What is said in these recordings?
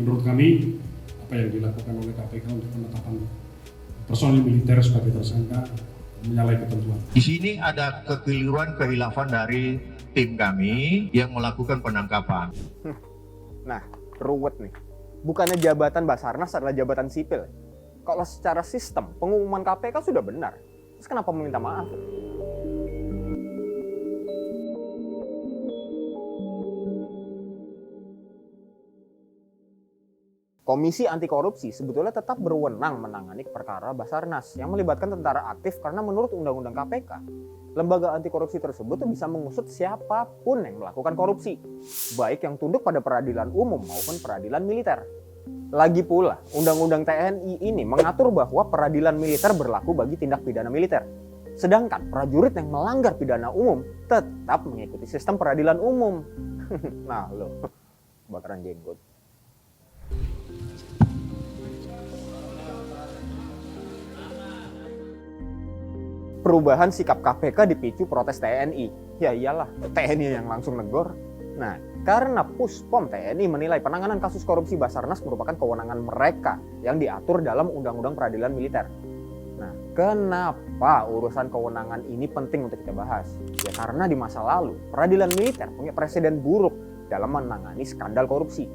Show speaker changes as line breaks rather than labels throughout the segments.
menurut kami apa yang dilakukan oleh KPK untuk penetapan personil militer sebagai tersangka menyalahi ketentuan.
Di sini ada kekeliruan kehilafan dari tim kami yang melakukan penangkapan.
Nah, ruwet nih. Bukannya jabatan Basarnas adalah jabatan sipil. Kalau secara sistem, pengumuman KPK sudah benar. Terus kenapa meminta maaf? Komisi Anti Korupsi sebetulnya tetap berwenang menangani perkara Basarnas yang melibatkan tentara aktif karena menurut Undang-Undang KPK, lembaga anti korupsi tersebut tuh bisa mengusut siapapun yang melakukan korupsi, baik yang tunduk pada peradilan umum maupun peradilan militer. Lagi pula, Undang-Undang TNI ini mengatur bahwa peradilan militer berlaku bagi tindak pidana militer. Sedangkan prajurit yang melanggar pidana umum tetap mengikuti sistem peradilan umum. Nah lo, bakaran jenggot. Perubahan sikap KPK dipicu protes TNI. Ya iyalah, TNI yang langsung negor. Nah, karena Puspom TNI menilai penanganan kasus korupsi Basarnas merupakan kewenangan mereka yang diatur dalam Undang-Undang Peradilan Militer. Nah, kenapa urusan kewenangan ini penting untuk kita bahas? Ya karena di masa lalu, peradilan militer punya presiden buruk dalam menangani skandal korupsi.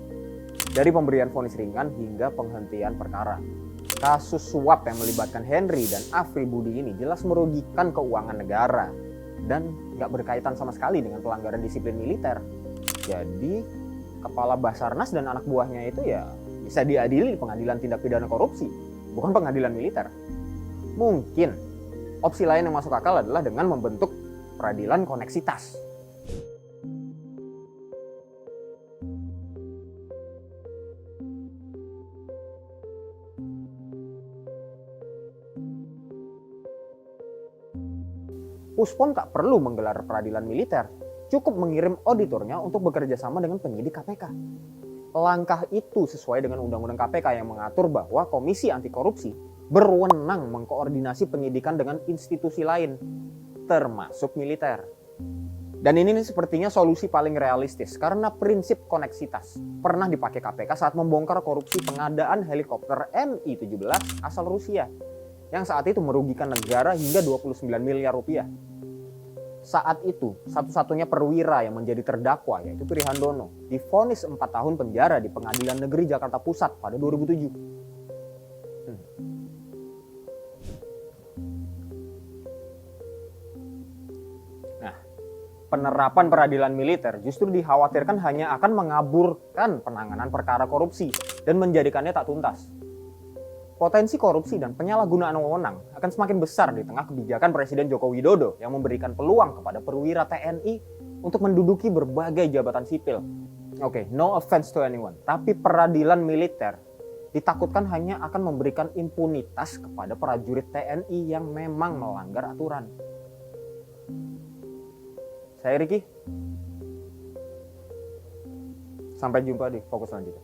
Dari pemberian vonis ringan hingga penghentian perkara. Kasus suap yang melibatkan Henry dan Afri Budi ini jelas merugikan keuangan negara dan nggak berkaitan sama sekali dengan pelanggaran disiplin militer. Jadi kepala Basarnas dan anak buahnya itu ya bisa diadili di pengadilan tindak pidana korupsi, bukan pengadilan militer. Mungkin opsi lain yang masuk akal adalah dengan membentuk peradilan koneksitas. Puspom tak perlu menggelar peradilan militer, cukup mengirim auditornya untuk bekerja sama dengan penyidik KPK. Langkah itu sesuai dengan Undang-Undang KPK yang mengatur bahwa Komisi Anti Korupsi berwenang mengkoordinasi penyidikan dengan institusi lain, termasuk militer. Dan ini sepertinya solusi paling realistis karena prinsip koneksitas pernah dipakai KPK saat membongkar korupsi pengadaan helikopter Mi-17 asal Rusia yang saat itu merugikan negara hingga 29 miliar rupiah. Saat itu, satu-satunya perwira yang menjadi terdakwa yaitu Pri Handono divonis 4 tahun penjara di Pengadilan Negeri Jakarta Pusat pada 2007. Nah, penerapan peradilan militer justru dikhawatirkan hanya akan mengaburkan penanganan perkara korupsi dan menjadikannya tak tuntas. Potensi korupsi dan penyalahgunaan wewenang akan semakin besar di tengah kebijakan Presiden Joko Widodo yang memberikan peluang kepada perwira TNI untuk menduduki berbagai jabatan sipil. Oke, no offense to anyone, tapi peradilan militer ditakutkan hanya akan memberikan impunitas kepada prajurit TNI yang memang melanggar aturan. Saya Ricky. Sampai jumpa di Fokus selanjutnya.